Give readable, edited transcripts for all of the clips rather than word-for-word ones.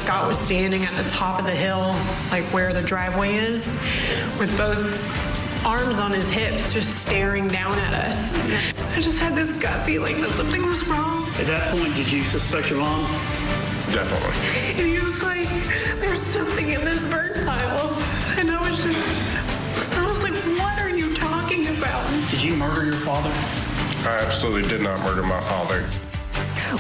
Scott was standing at the top of the hill, like where the driveway is, with both arms on his hips, just staring down at us. I just had this gut feeling that something was wrong. At that point, did you suspect your mom? Definitely. And he was like, there's something in this burn pile. And I was like, what are you talking about? Did you murder your father? I absolutely did not murder my father.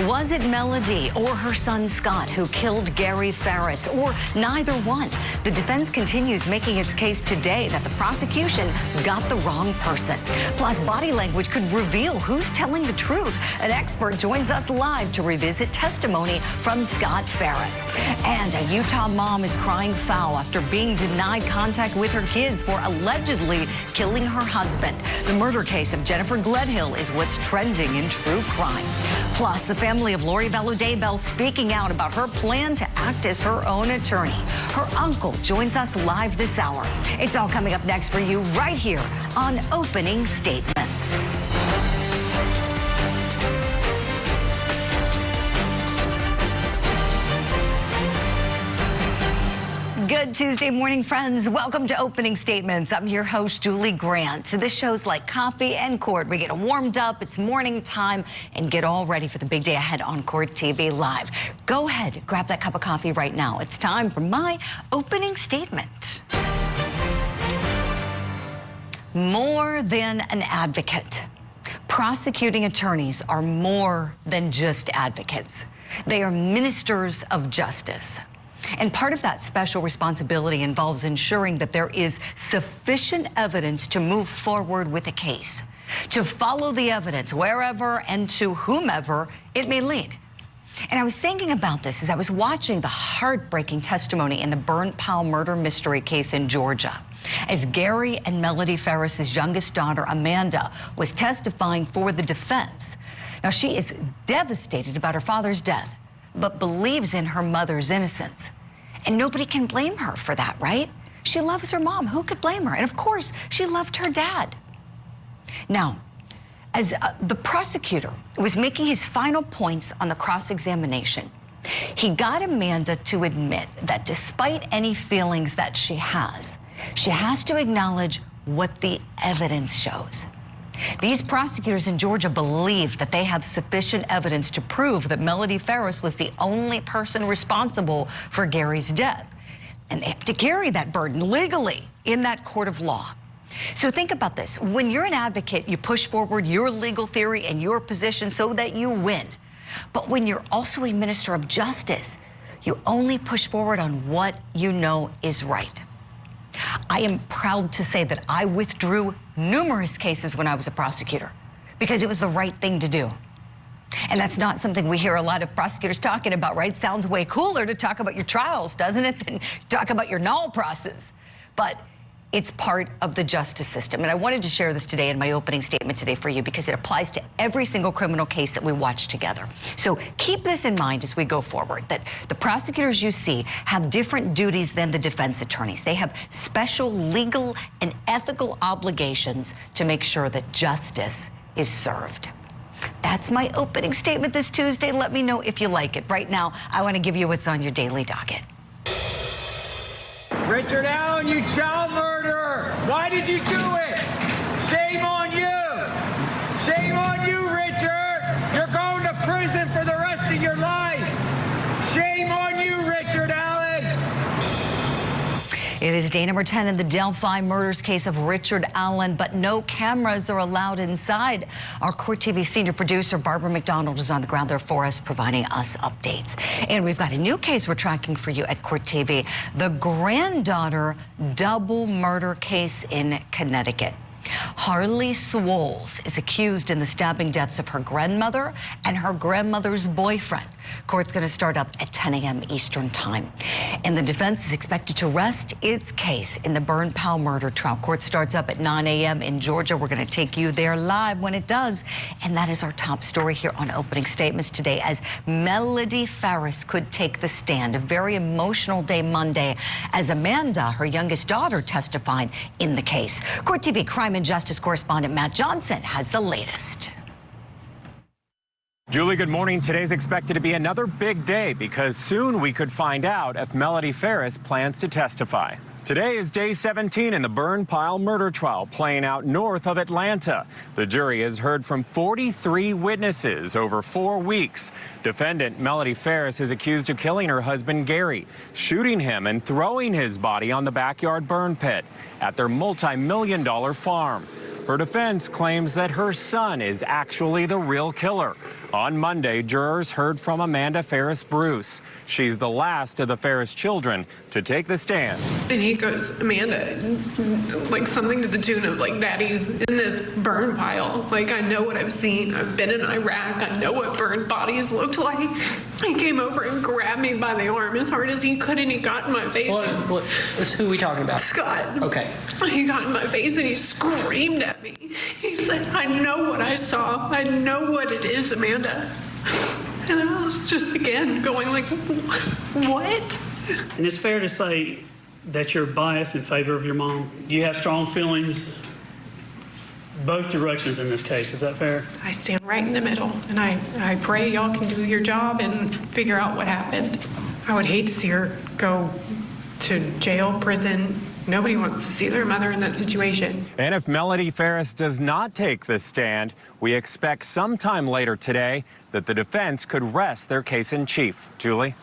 Was it Melody or her son Scott who killed Gary Farris, or neither one? The defense continues making its case today that the prosecution got the wrong person. Plus, body language could reveal who's telling the truth. An expert joins us live to revisit testimony from Scott Farris. And a Utah mom is crying foul after being denied contact with her kids for allegedly killing her husband. The murder case of Jennifer Gledhill is what's trending in true crime. Plus, the family of Lori Vallow-Daybell speaking out about her plan to act as her own attorney. Her uncle joins us live this hour. It's all coming up next for you right here on Opening Statements. Good Tuesday morning, friends. Welcome to Opening Statements. I'm your host, Julie Grant. This show's like coffee and court. We get warmed up, it's morning time, and get all ready for the big day ahead on Court TV Live. Go ahead, grab that cup of coffee right now. It's time for my opening statement. More than an advocate. Prosecuting attorneys are more than just advocates. They are ministers of justice. And part of that special responsibility involves ensuring that there is sufficient evidence to move forward with a case, to follow the evidence wherever and to whomever it may lead. And I was thinking about this as I was watching the heartbreaking testimony in the Burnt Pile murder mystery case in Georgia, as Gary and Melody Farris's youngest daughter, Amanda, was testifying for the defense. Now, she is devastated about her father's death, but believes in her mother's innocence. And nobody can blame her for that, right? She loves her mom. Who could blame her? And of course, she loved her dad. Now, as the prosecutor was making his final points on the cross-examination, he got Amanda to admit that despite any feelings that she has to acknowledge what the evidence shows. These prosecutors in Georgia believe that they have sufficient evidence to prove that Melody Farris was the only person responsible for Gary's death. And they have to carry that burden legally in that court of law. So think about this. When you're an advocate, you push forward your legal theory and your position so that you win. But when you're also a minister of justice, you only push forward on what you know is right. I am proud to say that I withdrew numerous cases when I was a prosecutor because it was the right thing to do. And that's not something we hear a lot of prosecutors talking about, right? Sounds way cooler to talk about your trials, doesn't it, than talk about your null process. But it's part of the justice system. And I wanted to share this today in my opening statement today for you because it applies to every single criminal case that we watch together. So keep this in mind as we go forward, that the prosecutors you see have different duties than the defense attorneys. They have special legal and ethical obligations to make sure that justice is served. That's my opening statement this Tuesday. Let me know if you like it. Right now, I want to give you what's on your daily docket. Richard Allen, you child murderer! Why did you do it? Shame on you! Shame on you, Richard! You're going to prison for the rest of your life! Shame on you, Richard Allen! It is day number 10 in the Delphi murders case of Richard Allen, but no cameras are allowed inside. Our Court TV senior producer, Barbara McDonald, is on the ground there for us, providing us updates. And we've got a new case we're tracking for you at Court TV, the granddaughter double murder case in Connecticut. Harley Swoles is accused in the stabbing deaths of her grandmother and her grandmother's boyfriend. Court's going to start up at 10 a.m. Eastern time. And the defense is expected to rest its case in the Burnt Pile murder trial. Court starts up at 9 a.m. in Georgia. We're going to take you there live when it does. And that is our top story here on Opening Statements today, as Melody Farris could take the stand. A very emotional day Monday as Amanda, her youngest daughter, testified in the case. Court TV crime and justice correspondent Matt Johnson has the latest. Julie, good morning. Today's expected to be another big day because soon we could find out if Melody Farris plans to testify. Today is day 17 in the burn pile murder trial playing out north of Atlanta. The jury has heard from 43 witnesses over 4 weeks. Defendant Melody Farris is accused of killing her husband Gary, shooting him and throwing his body on the backyard burn pit at their multi-million-dollar farm. Her defense claims that her son is actually the real killer. On Monday, jurors heard from Amanda Farris Bruce. She's the last of the Farris children to take the stand. And he goes, Amanda, like something to the tune of like, Daddy's in this burn pile. Like, I know what I've seen. I've been in Iraq. I know what burned bodies looked like. He came over and grabbed me by the arm as hard as he could, and he got in my face. Who are we talking about? Scott. Okay. He got in my face and he screamed at me. He said, I know what I saw. I know what it is, Amanda. And I was just, again, going like, what? And it's fair to say that you're biased in favor of your mom. You have strong feelings both directions in this case. Is that fair? I stand right in the middle, and I pray y'all can do your job and figure out what happened. I would hate to see her go to jail, prison. Nobody wants to see their mother in that situation. And if Melody Farris does not take this stand, we expect sometime later today that the defense could rest their case in chief. Julie?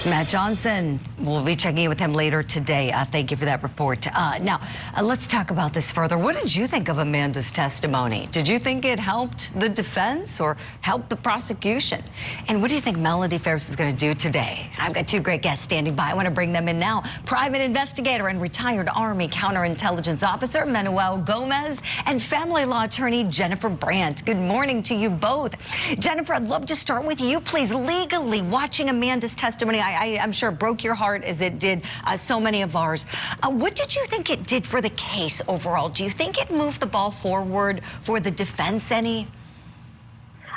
Matt Johnson, we'll be checking in with him later today. Thank you for that report. Now, let's talk about this further. What did you think of Amanda's testimony? Did you think it helped the defense or helped the prosecution? And what do you think Melody Farris is going to do today? I've got two great guests standing by. I want to bring them in now. Private investigator and retired Army counterintelligence officer Manuel Gomez and family law attorney Jennifer Brandt. Good morning to you both. Jennifer, I'd love to start with you, please. Legally, watching Amanda's testimony, I'm sure it broke your heart as it did so many of ours. What did you think it did for the case overall? Do you think it moved the ball forward for the defense any?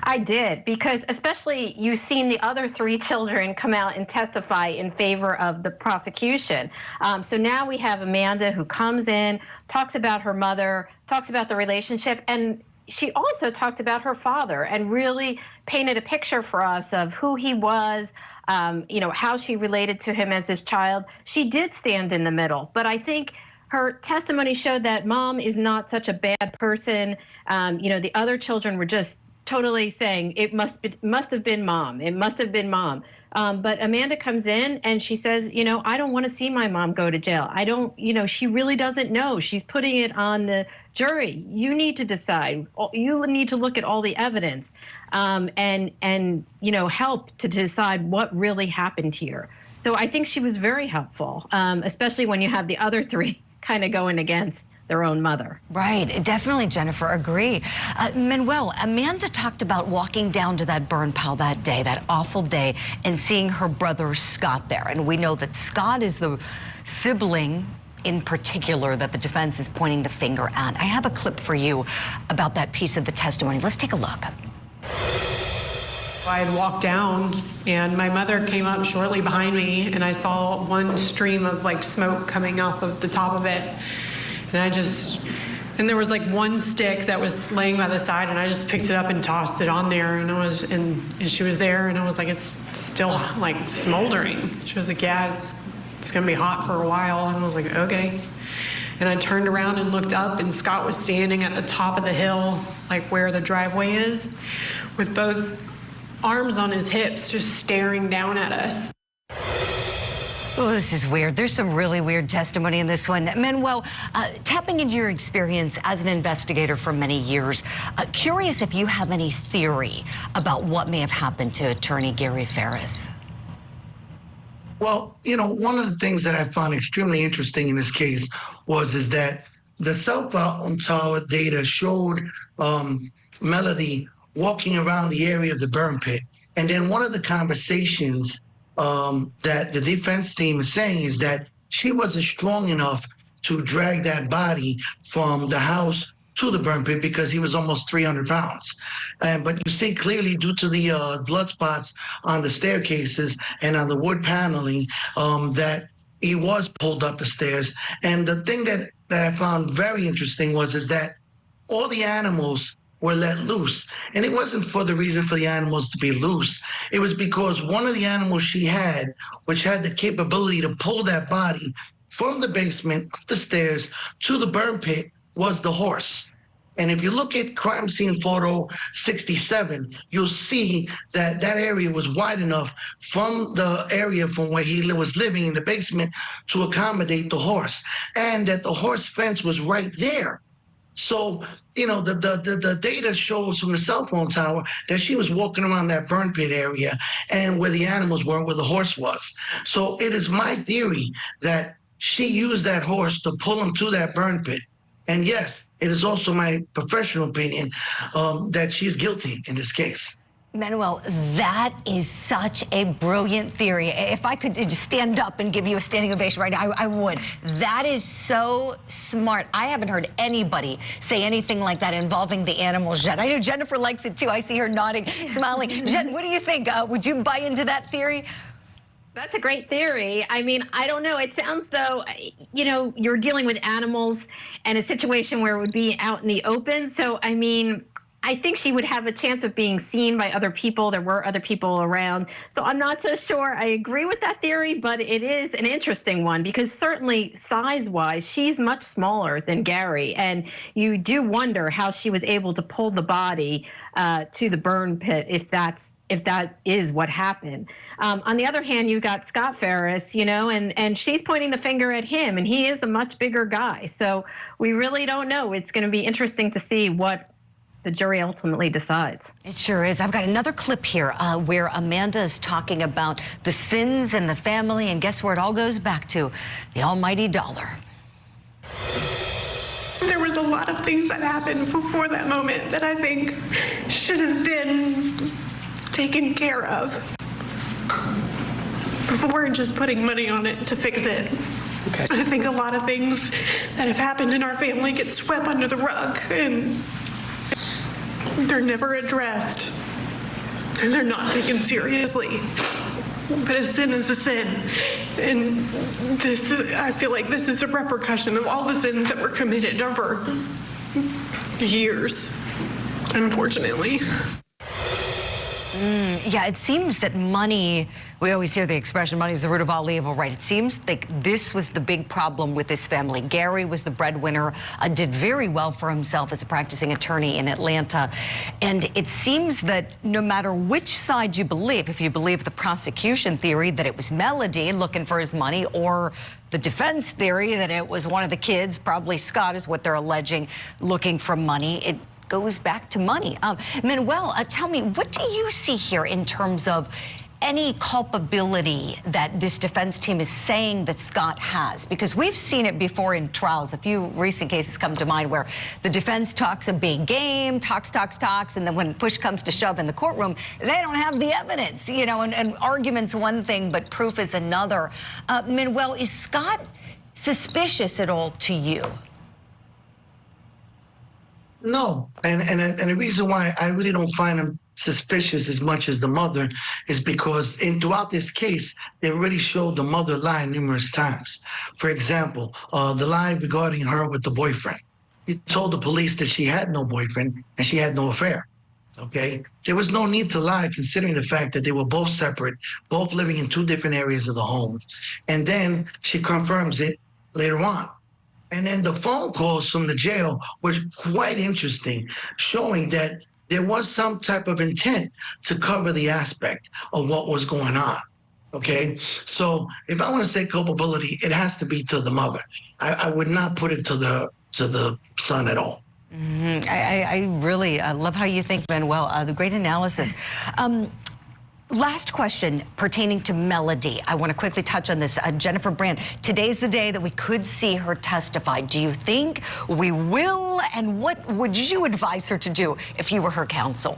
I did, because especially you've seen the other 3 children come out and testify in favor of the prosecution. So now we have Amanda who comes in, talks about her mother, talks about the relationship, and she also talked about her father and really painted a picture for us of who he was, you know, how she related to him as his child. She did stand in the middle, but I think her testimony showed that mom is not such a bad person. You know, the other children were just totally saying it must have been mom. It must have been mom. But Amanda comes in and she says, you know, I don't want to see my mom go to jail. I don't, you know, she really doesn't know. She's putting it on the jury. You need to decide. You need to look at all the evidence and you know, help to decide what really happened here. So I think she was very helpful, especially when you have the other 3 kind of going against their own mother. Right, definitely, Jennifer, agree. Manuel, Amanda talked about walking down to that burn pile that day, that awful day, and seeing her brother Scott there. And we know that Scott is the sibling in particular that the defense is pointing the finger at. I have a clip for you about that piece of the testimony. Let's take a look. I had walked down, and my mother came up shortly behind me, and I saw one stream of like smoke coming off of the top of it. And there was like one stick that was laying by the side, and I just picked it up and tossed it on there, and she was there, and I was like, it's still like smoldering. She was like, yeah, it's gonna be hot for a while, and I was like, okay. And I turned around and looked up, and Scott was standing at the top of the hill, like where the driveway is, with both arms on his hips, just staring down at us. Oh, this is weird. There's some really weird testimony in this one. Manuel, tapping into your experience as an investigator for many years, curious if you have any theory about what may have happened to attorney Gary Farris. Well, you know, one of the things that I found extremely interesting in this case is that the cell phone tower data showed Melody walking around the area of the burn pit. And then one of the conversations that the defense team is saying is that she wasn't strong enough to drag that body from the house to the burn pit because he was almost 300 pounds. But you see clearly due to the blood spots on the staircases and on the wood paneling that he was pulled up the stairs. And the thing that I found very interesting is that all the animals were let loose. And it wasn't for the reason for the animals to be loose. It was because one of the animals she had, which had the capability to pull that body from the basement, up the stairs, to the burn pit, was the horse. And if you look at crime scene photo 67, you'll see that that area was wide enough from the area from where he was living in the basement to accommodate the horse, and that the horse fence was right there. So, you know, the data shows from the cell phone tower that she was walking around that burn pit area and where the animals were, where the horse was. So it is my theory that she used that horse to pull him to that burn pit. And yes, it is also my professional opinion that she's guilty in this case. Manuel, that is such a brilliant theory. If I could just stand up and give you a standing ovation right now, I would. That is so smart. I haven't heard anybody say anything like that involving the animals yet. I know Jennifer likes it too. I see her nodding, smiling. Jen, what do you think? Would you buy into that theory? That's a great theory. I mean, I don't know. It sounds though, you know, you're dealing with animals and a situation where it would be out in the open. So, I mean, I think she would have a chance of being seen by other people. There were other people around. So I'm not so sure I agree with that theory, but it is an interesting one because certainly size-wise, she's much smaller than Gary. And you do wonder how she was able to pull the body to the burn pit if that is what happened. On the other hand, you got Scott Farris, you know, and she's pointing the finger at him, and he is a much bigger guy. So we really don't know. It's going to be interesting to see what the jury ultimately decides. It sure is. I've got another clip here where Amanda is talking about the sins in the family, and guess where it all goes back to? The almighty dollar. There was a lot of things that happened before that moment that I think should have been taken care of before just putting money on it to fix it. Okay. I think a lot of things that have happened in our family get swept under the rug and they're never addressed and they're not taken seriously. But a sin is a sin. And I feel like this is a repercussion of all the sins that were committed over years, unfortunately. Yeah, it seems that money, we always hear the expression, money is the root of all evil, right? It seems like this was the big problem with this family. Gary was the breadwinner, did very well for himself as a practicing attorney in Atlanta. And it seems that no matter which side you believe, if you believe the prosecution theory that it was Melody looking for his money, or the defense theory that it was one of the kids, probably Scott is what they're alleging, looking for money, it goes back to money. Manuel, tell me, what do you see here in terms of any culpability that this defense team is saying that Scott has? Because we've seen it before in trials. A few recent cases come to mind where the defense talks a big game, talks, and then when push comes to shove in the courtroom, they don't have the evidence, you know, and argument's one thing, but proof is another. Manuel, is Scott suspicious at all to you? No, and the reason why I really don't find him suspicious as much as the mother is because throughout this case, they already showed the mother lie numerous times. For example, the lie regarding her with the boyfriend. He told the police that she had no boyfriend and she had no affair. Okay, there was no need to lie considering the fact that they were both separate, both living in two different areas of the home. And then she confirms it later on. And then the phone calls from the jail was quite interesting, showing that there was some type of intent to cover the aspect of what was going on. Okay, so if I want to say culpability, it has to be to the mother. I would not put it to the son at all. I really love how you think, Manuel. The great analysis. Last question pertaining to Melody. I want to quickly touch on this. Jennifer Brand, today's the day that we could see her testify. Do you think we will? And what would you advise her to do if you were her counsel?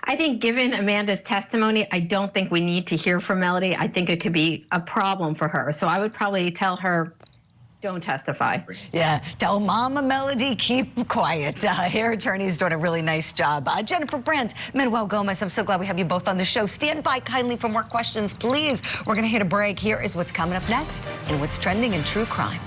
I think given Amanda's testimony, I don't think we need to hear from Melody. I think it could be a problem for her. So I would probably tell her, don't testify. Yeah, tell Mama Melody, keep quiet. Her attorney's doing a really nice job. Jennifer Brand, Manuel Gomez, I'm so glad we have you both on the show. Stand by kindly for more questions, please. We're going to hit a break. Here is what's coming up next and what's trending in true crime.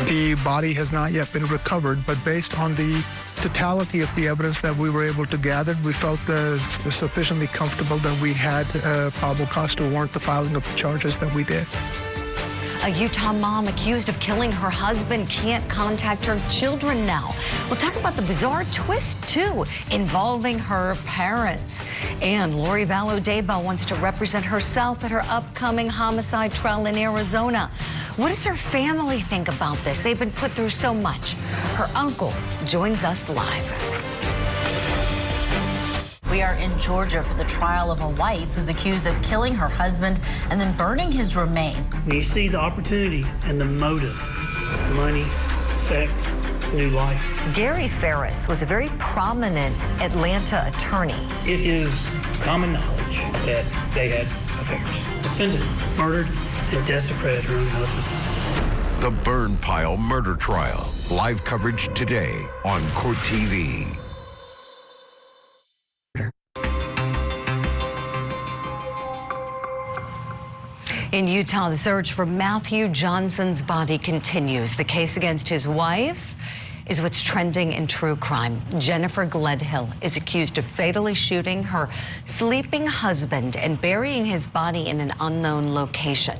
The body has not yet been recovered, but based on the totality of the evidence that we were able to gather, we felt sufficiently comfortable that we had probable cause to warrant the filing of the charges that we did. A Utah mom accused of killing her husband can't contact her children now. We'll talk about the bizarre twist, too, involving her parents. And Lori Vallow-Daybell wants to represent herself at her upcoming homicide trial in Arizona. What does her family think about this? They've been put through so much. Her uncle joins us live. We are in Georgia for the trial of a wife who's accused of killing her husband and then burning his remains. When you see the opportunity and the motive, money, sex, new life. Gary Farris was a very prominent Atlanta attorney. It is common knowledge that they had affairs. Defendant murdered and desecrated her own husband. The Burn Pile Murder Trial. Live coverage today on CourtTV. In Utah, the search for Matthew Johnson's body continues. The case against his wife is what's trending in true crime. Jennifer Gledhill is accused of fatally shooting her sleeping husband and burying his body in an unknown location.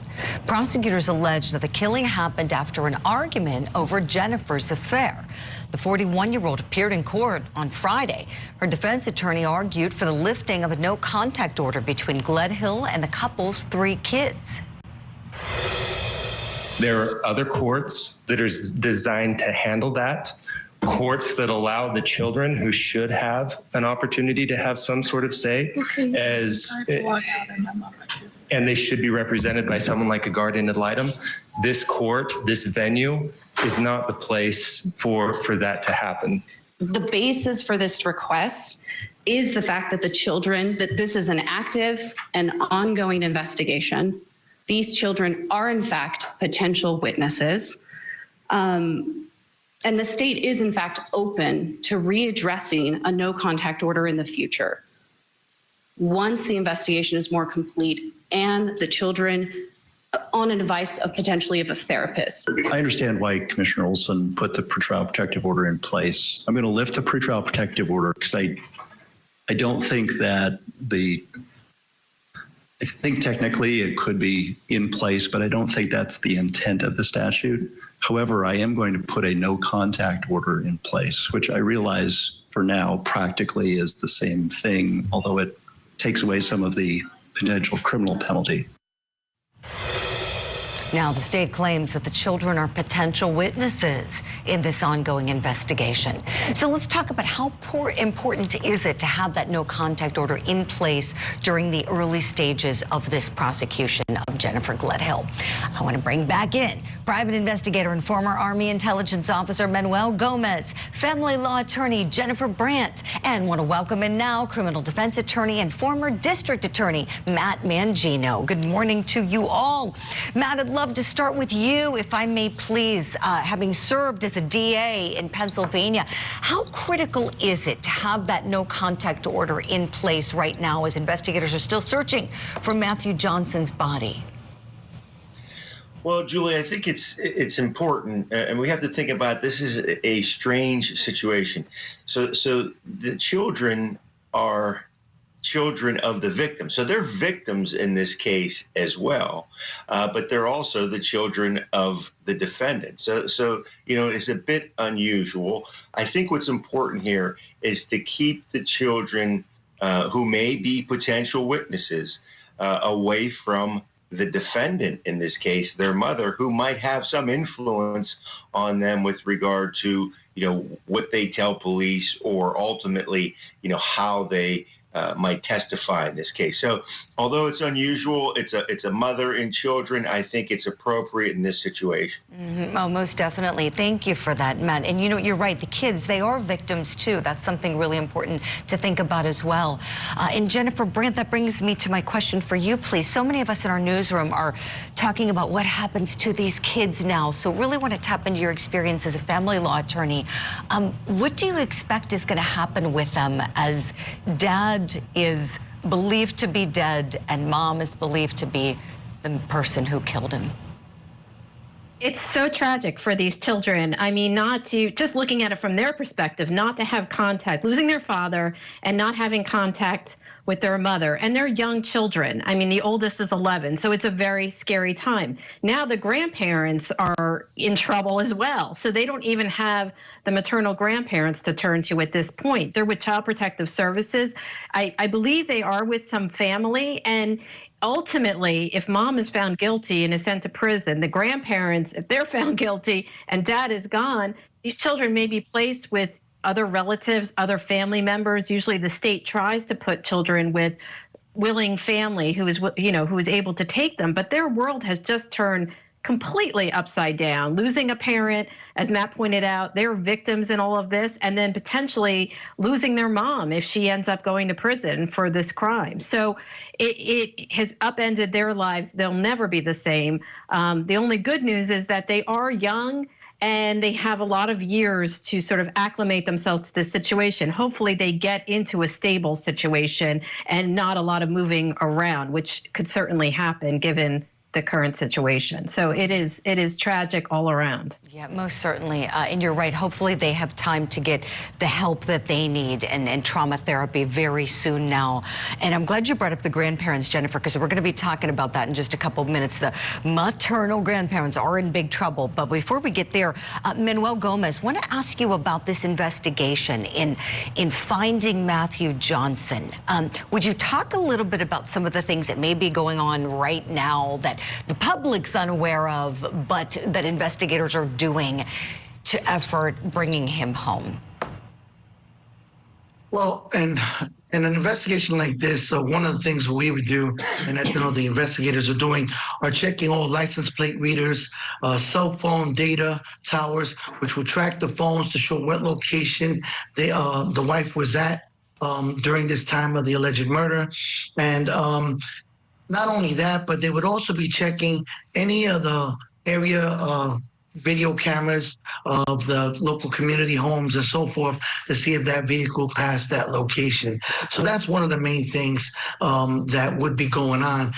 Prosecutors allege that the killing happened after an argument over Jennifer's affair. The 41-year-old appeared in court on Friday. Her defense attorney argued for the lifting of a no-contact order between Gledhill and the couple's 3 kids. There are other courts that are designed to handle that, courts that allow the children who should have an opportunity to have some sort of say, and they should be represented by someone like a guardian ad litem. This court, this venue, is not the place for that to happen. The basis for this request is the fact that that this is an active and ongoing investigation. These children are, in fact, potential witnesses. And the state is, in fact, open to readdressing a no-contact order in the future once the investigation is more complete and the children on advice of potentially of a therapist. I understand why Commissioner Olson put the pretrial protective order in place. I'm going to lift the pretrial protective order because I don't think that I think technically it could be in place, but I don't think that's the intent of the statute. However, I am going to put a no contact order in place, which I realize for now practically is the same thing, although it takes away some of the potential criminal penalty. Now, the state claims that the children are potential witnesses in this ongoing investigation. So let's talk about how important is it to have that no contact order in place during the early stages of this prosecution of Jennifer Gledhill. I want to bring back in private investigator and former Army intelligence officer Manuel Gomez, family law attorney Jennifer Brandt, and want to welcome in now criminal defense attorney and former district attorney Matt Mangino. Good morning to you all. Matt, I'd love to start with you, if I may please. Having served as a DA in Pennsylvania, how critical is it to have that no contact order in place right now as investigators are still searching for Matthew Johnson's body? Well, Julie, I think it's important, and we have to think about this is a strange situation. So the children are children of the victim. So they're victims in this case as well, but they're also the children of the defendant. So you know, it's a bit unusual. I think what's important here is to keep the children who may be potential witnesses away from the defendant, in this case, their mother, who might have some influence on them with regard to, you know, what they tell police or ultimately, you know, how they might testify in this case. So although it's unusual, it's a mother and children, I think it's appropriate in this situation. Mm-hmm. Oh, most definitely. Thank you for that, Matt. And you know, you're right, the kids, they are victims too. That's something really important to think about as well. And Jennifer Brandt, that brings me to my question for you, please. So many of us in our newsroom are talking about what happens to these kids now. So really want to tap into your experience as a family law attorney. What do you expect is going to happen with them as dad is believed to be dead and mom is believed to be the person who killed him? It's so tragic for these children. I mean, not to, just looking at it from their perspective, not to have contact, losing their father and not having contact with their mother, and they're young children. I mean, the oldest is 11, so it's a very scary time. Now the grandparents are in trouble as well, so they don't even have the maternal grandparents to turn to at this point. They're with Child Protective Services. I believe they are with some family, and ultimately, if mom is found guilty and is sent to prison, the grandparents, if they're found guilty and dad is gone, these children may be placed with other relatives, other family members. Usually the state tries to put children with willing family who is able to take them, but their world has just turned completely upside down. Losing a parent, as Matt pointed out, they're victims in all of this, and then potentially losing their mom if she ends up going to prison for this crime. So it has upended their lives. They'll never be the same. The only good news is that they are young and they have a lot of years to sort of acclimate themselves to this situation. Hopefully they get into a stable situation and not a lot of moving around, which could certainly happen given the current situation. So it is tragic all around. Yeah, most certainly. And you're right. Hopefully they have time to get the help that they need and trauma therapy very soon now. And I'm glad you brought up the grandparents, Jennifer, because we're going to be talking about that in just a couple of minutes. The maternal grandparents are in big trouble. But before we get there, Manuel Gomez, I want to ask you about this investigation in finding Matthew Johnson. Would you talk a little bit about some of the things that may be going on right now that the public's unaware of, but that investigators are doing to effort bringing him home? Well, and in an investigation like this, one of the things we would do, and that the investigators are doing, are checking all license plate readers, cell phone data towers, which will track the phones to show what location the wife was at during this time of the alleged murder. And not only that, but they would also be checking any of the area video cameras of the local community homes and so forth to see if that vehicle passed that location. So that's one of the main things that would be going on.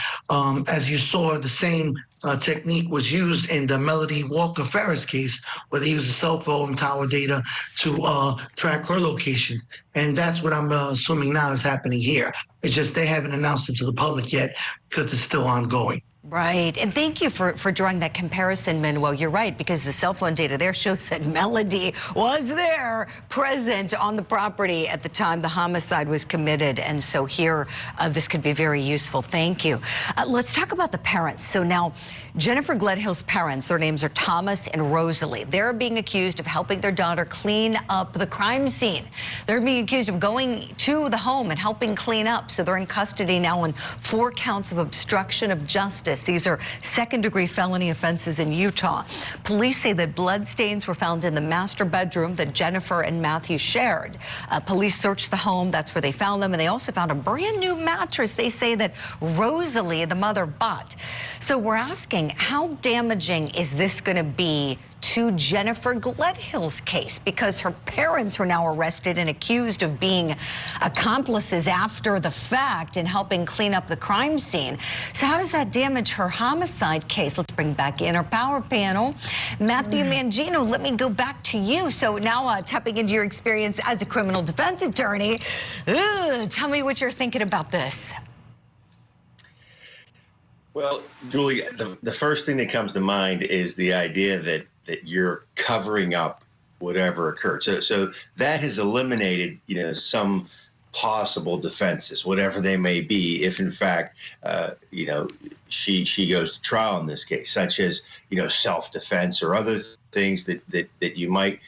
As you saw, the same technique was used in the Melody Walker Farris case, where they used the cell phone tower data to track her location. And that's what I'm assuming now is happening here. It's just they haven't announced it to the public yet because it's still ongoing. Right, and thank you for drawing that comparison, Manuel. You're right, because the cell phone data there shows that Melody was there, present on the property at the time the homicide was committed. And so here, this could be very useful. Thank you. Let's talk about the parents. So now, Jennifer Gledhill's parents, their names are Thomas and Rosalie. They're being accused of helping their daughter clean up the crime scene. They're being accused of going to the home and helping clean up. So they're in custody now on 4 counts of obstruction of justice. These are second-degree felony offenses in Utah. Police say that bloodstains were found in the master bedroom that Jennifer and Matthew shared. Police searched the home. That's where they found them. And they also found a brand new mattress they say that Rosalie, the mother, bought. So we're asking, how damaging is this going to be to Jennifer Gledhill's case? Because her parents were now arrested and accused of being accomplices after the fact in helping clean up the crime scene. So how does that damage her homicide case? Let's bring back in our power panel. Matthew Mangino, let me go back to you. So now tapping into your experience as a criminal defense attorney, tell me what you're thinking about this. Well, Julie, the first thing that comes to mind is the idea that you're covering up whatever occurred. So that has eliminated, some possible defenses, whatever they may be, if in fact, she goes to trial in this case, such as, self-defense or other things that you might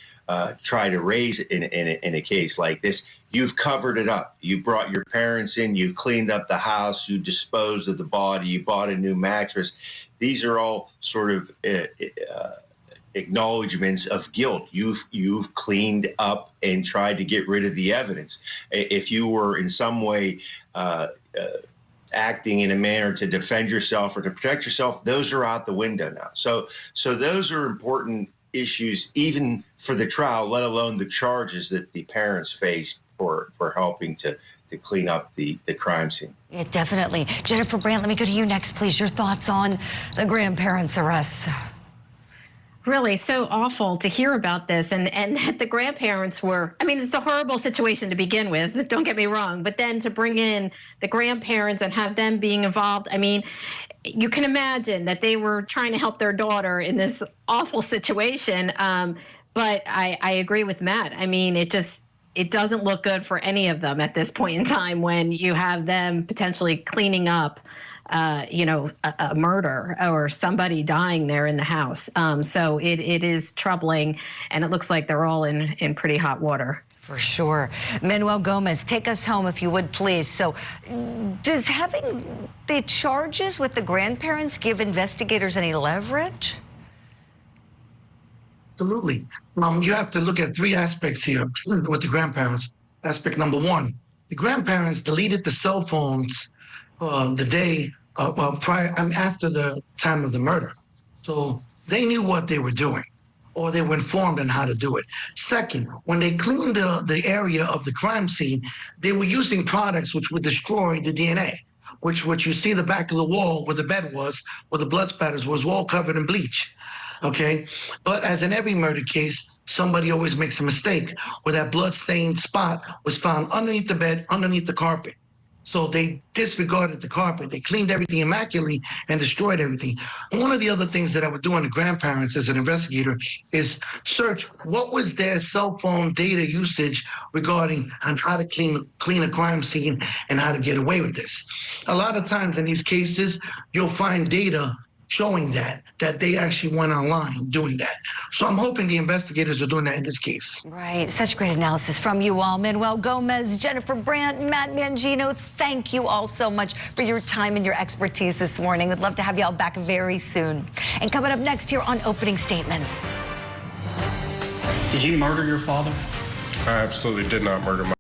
try to raise in a case like this. You've covered it up. You brought your parents in, you cleaned up the house, you disposed of the body, you bought a new mattress. These are all sort of acknowledgments of guilt. You've cleaned up and tried to get rid of the evidence. If you were in some way acting in a manner to defend yourself or to protect yourself, those are out the window now. So those are important issues even for the trial, let alone the charges that the parents face for helping to clean up the crime scene. Yeah, definitely. Jennifer Brandt, let me go to you next, please. Your thoughts on the grandparents' arrests. really so awful to hear about this, and that the grandparents were, I mean, it's a horrible situation to begin with, don't get me wrong, but then to bring in the grandparents and have them being involved, I mean, you can imagine that they were trying to help their daughter in this awful situation. But I agree with Matt. I mean, it doesn't look good for any of them at this point in time when you have them potentially cleaning up a murder or somebody dying there in the house. So it is troubling, and it looks like they're all in pretty hot water. For sure. Manuel Gomez, take us home if you would, please. So does having the charges with the grandparents give investigators any leverage? Absolutely. You have to look at three aspects here with the grandparents. Aspect number one, the grandparents deleted the cell phones the day prior and after the time of the murder. So they knew what they were doing, or they were informed on how to do it. Second, when they cleaned the area of the crime scene, they were using products which would destroy the DNA, which you see the back of the wall where the bed was, where the blood spatters was all covered in bleach. Okay, but as in every murder case, somebody always makes a mistake where that blood-stained spot was found underneath the bed, underneath the carpet. So they disregarded the carpet. They cleaned everything immaculately and destroyed everything. One of the other things that I would do on the grandparents as an investigator is search what was their cell phone data usage regarding on how to clean a crime scene and how to get away with this. A lot of times in these cases, you'll find data showing that they actually went online doing that. So I'm hoping the investigators are doing that in this case. Right. Such great analysis from you all. Manuel Gomez, Jennifer Brandt, Matt Mangino, thank you all so much for your time and your expertise this morning. We'd love to have you all back very soon. And coming up next here on Opening Statements. Did you murder your father? I absolutely did not murder my